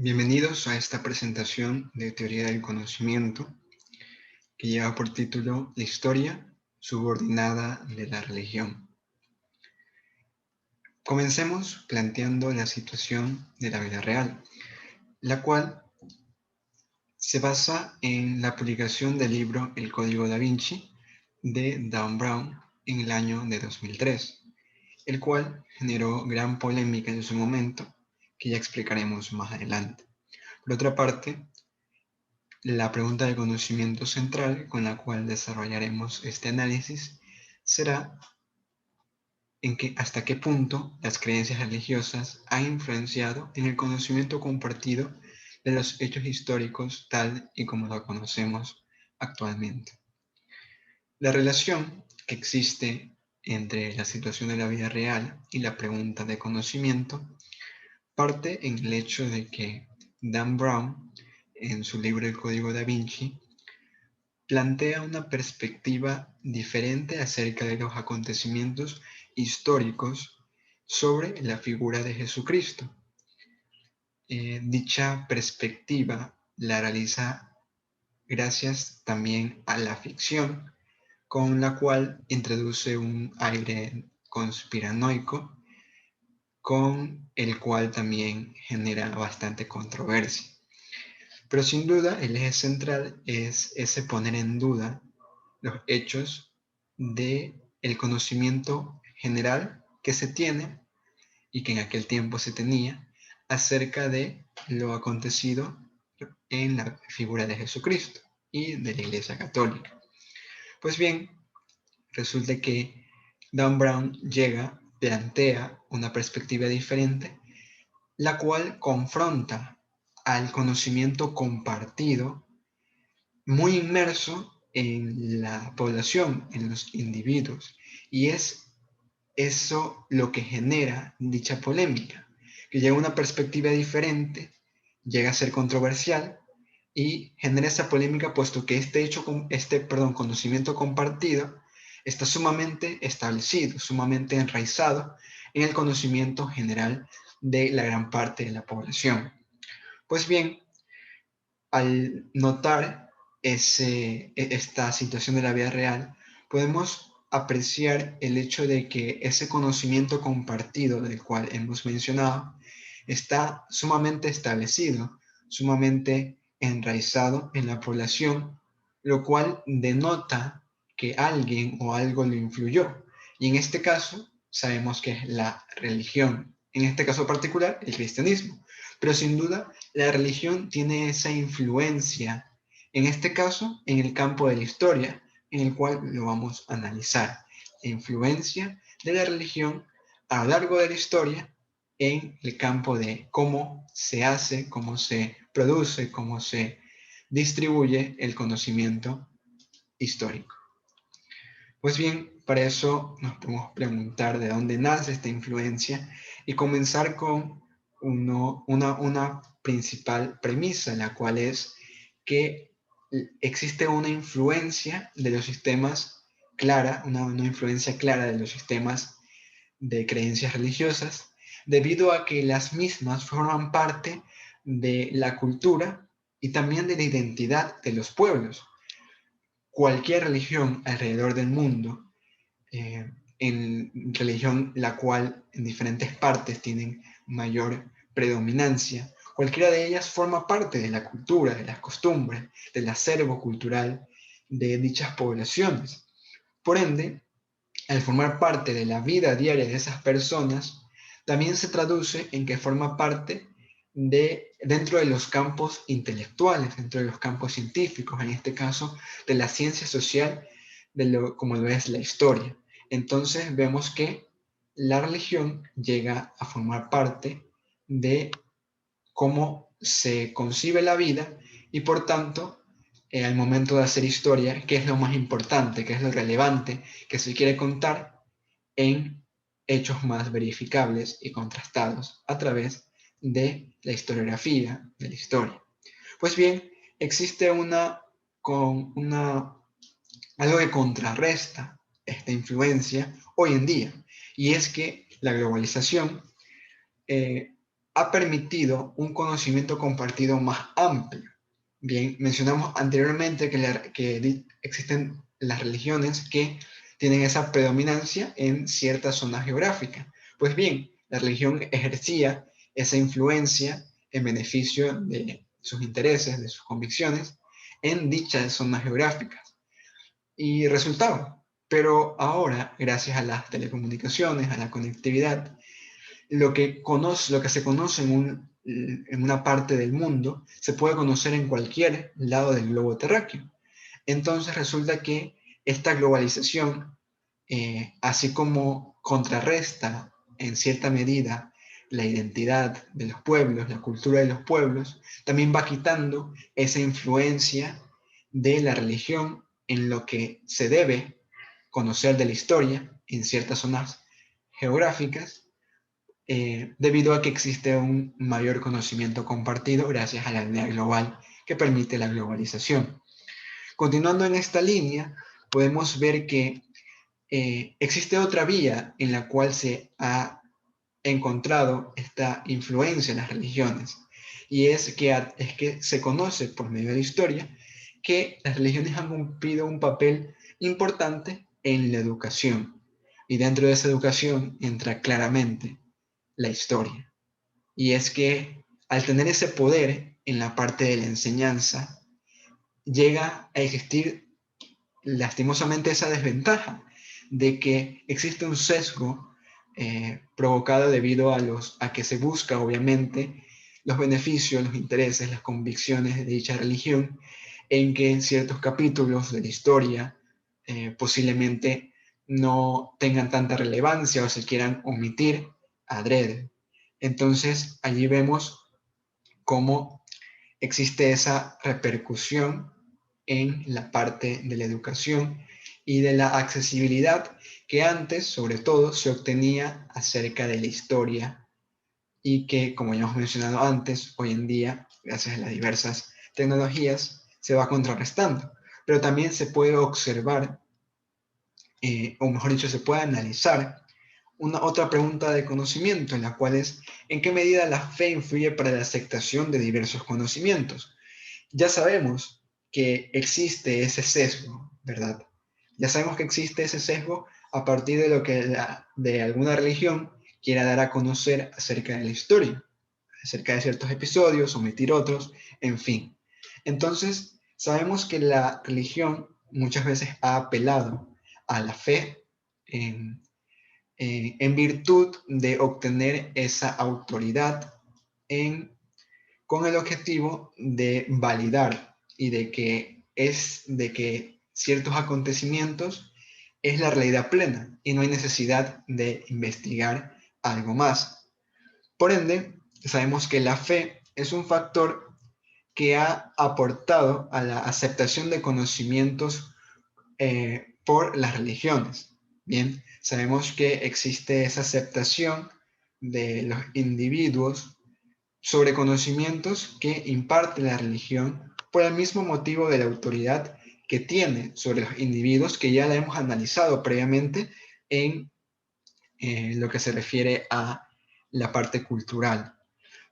Bienvenidos a esta presentación de Teoría del Conocimiento que lleva por título La historia subordinada de la religión. Comencemos planteando la situación de la vida real, la cual se basa en la publicación del libro El Código Da Vinci de Dan Brown en el año de 2003, el cual generó gran polémica en su momento, que ya explicaremos más adelante. Por otra parte, la pregunta de conocimiento central con la cual desarrollaremos este análisis será hasta qué punto las creencias religiosas han influenciado en el conocimiento compartido de los hechos históricos tal y como lo conocemos actualmente. La relación que existe entre la situación de la vida real y la pregunta de conocimiento parte en el hecho de que Dan Brown, en su libro El Código Da Vinci, plantea una perspectiva diferente acerca de los acontecimientos históricos sobre la figura de Jesucristo. Dicha perspectiva la realiza gracias también a la ficción, con la cual introduce un aire conspiranoico, con el cual también genera bastante controversia. Pero sin duda el eje central es ese poner en duda los hechos de el conocimiento general que se tiene y que en aquel tiempo se tenía acerca de lo acontecido en la figura de Jesucristo y de la Iglesia Católica. Pues bien, resulta que Dan Brown plantea una perspectiva diferente, la cual confronta al conocimiento compartido muy inmerso en la población, en los individuos, y es eso lo que genera dicha polémica, que llega a una perspectiva diferente, llega a ser controversial y genera esa polémica puesto que conocimiento compartido está sumamente establecido, sumamente enraizado en el conocimiento general de la gran parte de la población. Pues bien, al notar esta situación de la vida real, podemos apreciar el hecho de que ese conocimiento compartido del cual hemos mencionado está sumamente establecido, sumamente enraizado en la población, lo cual denota que alguien o algo lo influyó. Y en este caso, sabemos que es la religión, en este caso particular, el cristianismo. Pero sin duda, la religión tiene esa influencia, en este caso, en el campo de la historia, en el cual lo vamos a analizar. La influencia de la religión a lo largo de la historia en el campo de cómo se hace, cómo se produce, cómo se distribuye el conocimiento histórico. Pues bien, para eso nos podemos preguntar de dónde nace esta influencia y comenzar con una principal premisa, la cual es que existe una influencia de los sistemas clara, una influencia clara de los sistemas de creencias religiosas, debido a que las mismas forman parte de la cultura y también de la identidad de los pueblos. Cualquier religión alrededor del mundo, en religión la cual en diferentes partes tienen mayor predominancia, cualquiera de ellas forma parte de la cultura, de las costumbres, del acervo cultural de dichas poblaciones. Por ende, al formar parte de la vida diaria de esas personas, también se traduce en que forma parte dentro de los campos intelectuales, dentro de los campos científicos, en este caso de la ciencia social, como lo es la historia. Entonces vemos que la religión llega a formar parte de cómo se concibe la vida y por tanto, al momento de hacer historia, qué es lo más importante, qué es lo relevante que se quiere contar en hechos más verificables y contrastados a través de la historiografía, de la historia. Pues bien, existe algo que contrarresta esta influencia hoy en día, y es que la globalización ha permitido un conocimiento compartido más amplio. Bien, mencionamos anteriormente que existen las religiones que tienen esa predominancia en ciertas zonas geográficas. Pues bien, la religión ejercía esa influencia en beneficio de sus intereses, de sus convicciones, en dichas zonas geográficas. Y resultaba. Pero ahora, gracias a las telecomunicaciones, a la conectividad, lo que se conoce en una parte del mundo se puede conocer en cualquier lado del globo terráqueo. Entonces resulta que esta globalización, así como contrarresta en cierta medida la identidad de los pueblos, la cultura de los pueblos, también va quitando esa influencia de la religión en lo que se debe conocer de la historia en ciertas zonas geográficas, debido a que existe un mayor conocimiento compartido gracias a la idea global que permite la globalización. Continuando en esta línea, podemos ver que existe otra vía en la cual se ha encontrado esta influencia en las religiones, y es que se conoce por medio de la historia que las religiones han cumplido un papel importante en la educación, y dentro de esa educación entra claramente la historia. Y es que al tener ese poder en la parte de la enseñanza, llega a existir lastimosamente esa desventaja de que existe un sesgo provocado debido a que se busca, obviamente, los beneficios, los intereses, las convicciones de dicha religión, en que ciertos capítulos de la historia posiblemente no tengan tanta relevancia o se quieran omitir adrede. Entonces, allí vemos cómo existe esa repercusión en la parte de la educación y de la accesibilidad que antes, sobre todo, se obtenía acerca de la historia y que, como ya hemos mencionado antes, hoy en día, gracias a las diversas tecnologías, se va contrarrestando. Pero también se puede observar, o mejor dicho, se puede analizar una otra pregunta de conocimiento, en la cual es, ¿en qué medida la fe influye para la aceptación de diversos conocimientos? Ya sabemos que existe ese sesgo, ¿verdad? Ya sabemos que existe ese sesgo a partir de lo que de alguna religión quiera dar a conocer acerca de la historia, acerca de ciertos episodios, omitir otros, en fin. Entonces, sabemos que la religión muchas veces ha apelado a la fe en, en virtud de obtener esa autoridad con el objetivo de validar y de que ciertos acontecimientos es la realidad plena y no hay necesidad de investigar algo más. Por ende, sabemos que la fe es un factor que ha aportado a la aceptación de conocimientos por las religiones. Bien, sabemos que existe esa aceptación de los individuos sobre conocimientos que imparte la religión por el mismo motivo de la autoridad que tiene sobre los individuos, que ya la hemos analizado previamente en lo que se refiere a la parte cultural.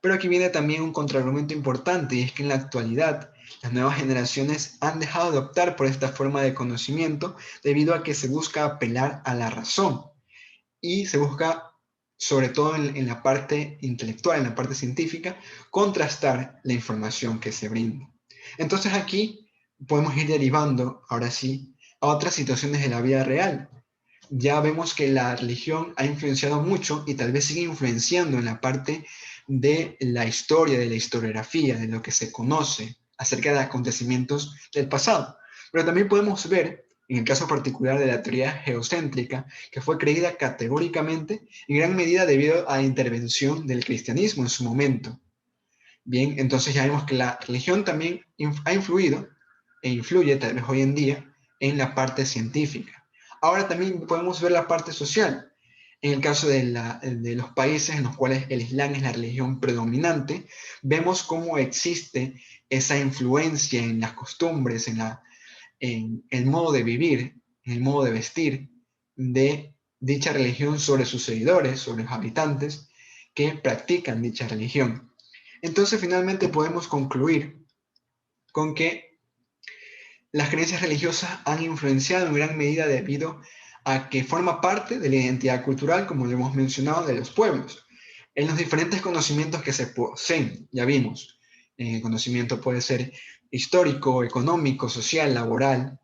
Pero aquí viene también un contraargumento importante, y es que en la actualidad las nuevas generaciones han dejado de optar por esta forma de conocimiento debido a que se busca apelar a la razón y se busca, sobre todo en la parte intelectual, en la parte científica, contrastar la información que se brinda. Entonces aquí podemos ir derivando, ahora sí, a otras situaciones de la vida real. Ya vemos que la religión ha influenciado mucho y tal vez sigue influenciando en la parte de la historia, de la historiografía, de lo que se conoce acerca de acontecimientos del pasado. Pero también podemos ver, en el caso particular de la teoría geocéntrica, que fue creída categóricamente en gran medida debido a la intervención del cristianismo en su momento. Bien, entonces ya vemos que la religión también ha influido e influye tal vez hoy en día en la parte científica. Ahora también podemos ver la parte social. En el caso de los países en los cuales el Islam es la religión predominante, vemos cómo existe esa influencia en las costumbres, en el modo de vivir, en el modo de vestir de dicha religión sobre sus seguidores, sobre los habitantes, que practican dicha religión. Entonces, finalmente podemos concluir con que las creencias religiosas han influenciado en gran medida debido a que forma parte de la identidad cultural, como lo hemos mencionado, de los pueblos. En los diferentes conocimientos que se poseen, ya vimos, el conocimiento puede ser histórico, económico, social, laboral.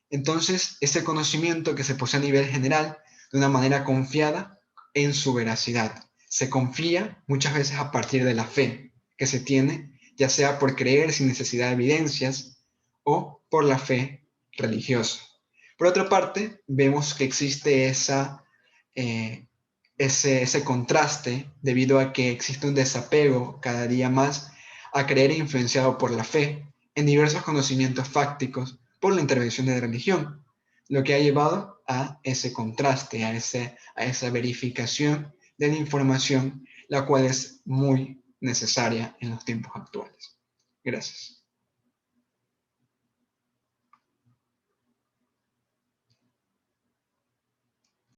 Entonces, ese conocimiento que se posee a nivel general, de una manera confiada en su veracidad. Se confía muchas veces a partir de la fe que se tiene, ya sea por creer sin necesidad de evidencias o por la fe religiosa. Por otra parte, vemos que existe ese contraste debido a que existe un desapego cada día más a creer influenciado por la fe en diversos conocimientos fácticos por la intervención de la religión, lo que ha llevado a ese contraste, a esa verificación de la información, la cual es muy necesaria en los tiempos actuales. Gracias.